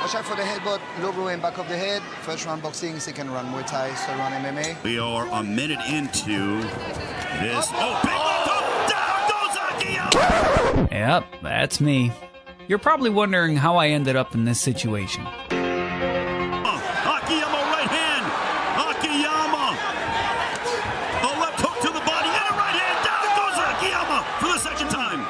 Watch out for the headbutt, low blow and back of the head. First round boxing, second round Muay Thai, third round MMA. We are a minute into this. Oh, big left hook! Down goes Akiyama! Yep, that's me. You're probably wondering how I ended up in this situation. Akiyama right hand. Akiyama. A left hook to the body and a right hand. Down goes Akiyama for the second time.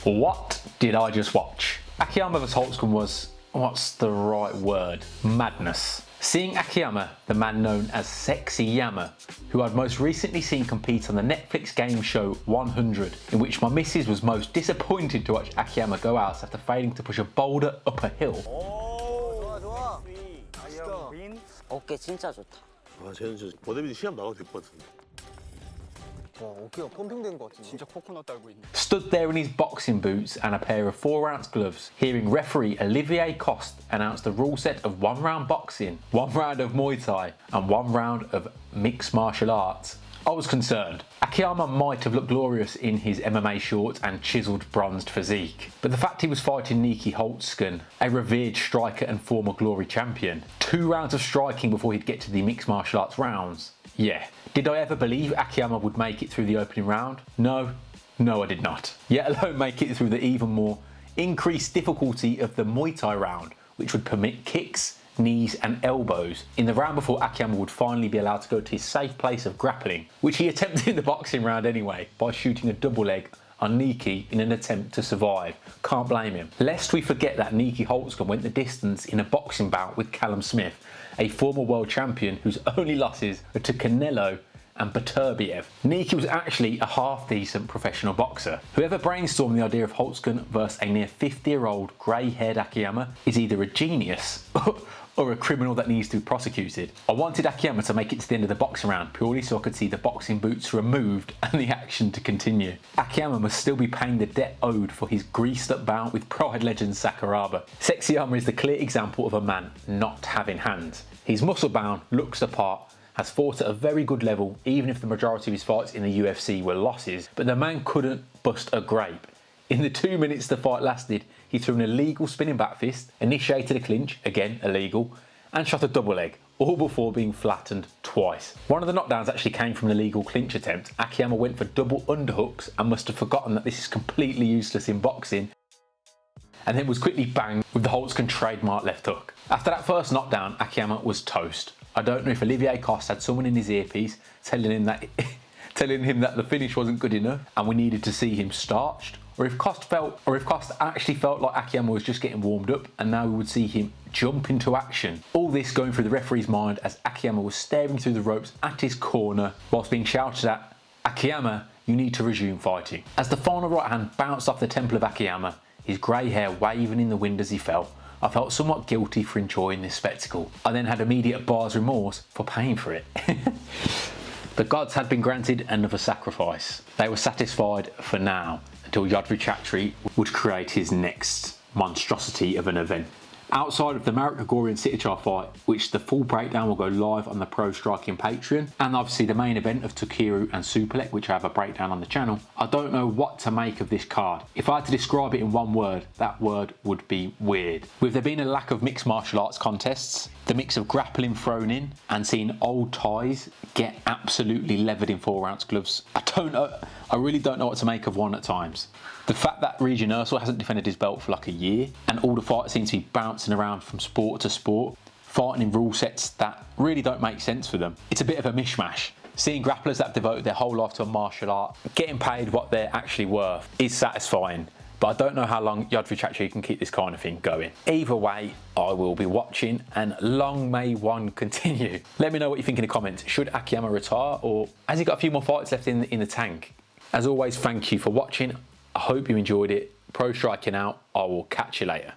What did I just watch? Akiyama vs Holzken was, what's the right word? Madness. Seeing Akiyama, the man known as Sexy-Yama, who I'd most recently seen compete on the Netflix game show 100, in which my missus was most disappointed to watch Akiyama go out after failing to push a boulder up a hill. 어깨 진짜 좋다. 쟤는 진짜 보대비도 시합 나가도 될 것 같은데. 어깨가 펌핑된 것 같은데. 진짜 코코넛 달고 있네. Stood there in his boxing boots and a pair of 4-ounce gloves, hearing referee Olivier announce the rule set of 1 round boxing, 1 round of Muay Thai, and 1 round of mixed martial arts. I was concerned. Akiyama might have looked glorious in his MMA shorts and chiselled bronzed physique, but the fact he was fighting Nieky Holzken, a revered striker and former Glory champion, 2 rounds of striking before he'd get to the mixed martial arts rounds. Yeah. Did I ever believe Akiyama would make it through the opening round? No, I did not. Yet alone make it through the even more increased difficulty of the Muay Thai round, which would permit kicks, knees and elbows in the round before Akiyama would finally be allowed to go to his safe place of grappling, which he attempted in the boxing round anyway by shooting a double leg on Nieky in an attempt to survive. Can't blame him. Lest we forget that Nieky Holzken went the distance in a boxing bout with Callum Smith, a former world champion whose only losses are to Canelo and Beterbiev. Nieky was actually a half-decent professional boxer. Whoever brainstormed the idea of Holzken versus a near 50-year-old grey-haired Akiyama is either a genius or a criminal that needs to be prosecuted. I wanted Akiyama to make it to the end of the boxing round purely so I could see the boxing boots removed and the action to continue. Akiyama must still be paying the debt owed for his greased up bout with Pride legend Sakuraba. Sexy-Yama is the clear example of a man not having hands. He's muscle bound, looks the part, has fought at a very good level even if the majority of his fights in the UFC were losses, but the man couldn't bust a grape. In the 2 minutes the fight lasted, he threw an illegal spinning back fist, initiated a clinch, again illegal, and shot a double leg, all before being flattened twice. One of the knockdowns actually came from an illegal clinch attempt. Akiyama went for double underhooks and must have forgotten that this is completely useless in boxing, and then was quickly banged with the Holzken trademark left hook. After that first knockdown, Akiyama was toast. I don't know if Olivier had someone in his earpiece telling him that the finish wasn't good enough and we needed to see him starched, or if Cost actually felt like Akiyama was just getting warmed up and now we would see him jump into action. All this going through the referee's mind as Akiyama was staring through the ropes at his corner whilst being shouted at, "Akiyama, you need to resume fighting." As the final right hand bounced off the temple of Akiyama, his grey hair waving in the wind as he fell, I felt somewhat guilty for enjoying this spectacle. I then had immediate bar's remorse for paying for it. The gods had been granted another sacrifice. They were satisfied for now, until Yodri would create his next monstrosity of an event. Outside of the Marek Grigorian Sitichar fight, which the full breakdown will go live on the Pro Striking Patreon, and obviously the main event of Takeru and Superlek, which I have a breakdown on the channel, I don't know what to make of this card. If I had to describe it in one word, that word would be weird. With there being a lack of mixed martial arts contests, the mix of grappling thrown in, and seeing old ties get absolutely levered in 4-ounce gloves, I really don't know what to make of one at times. The fact that Region Ursel hasn't defended his belt for like a year, and all the fights seem to be bouncing around from sport to sport, fighting in rule sets that really don't make sense for them. It's a bit of a mishmash. Seeing grapplers that have devoted their whole life to a martial art getting paid what they're actually worth is satisfying, but I don't know how long Yodri can keep this kind of thing going. Either way, I will be watching, and long may one continue. Let me know what you think in the comments. Should Akiyama retire, or has he got a few more fights left in the tank? As always, thank you for watching. I hope you enjoyed it. Pro Striking out. I will catch you later.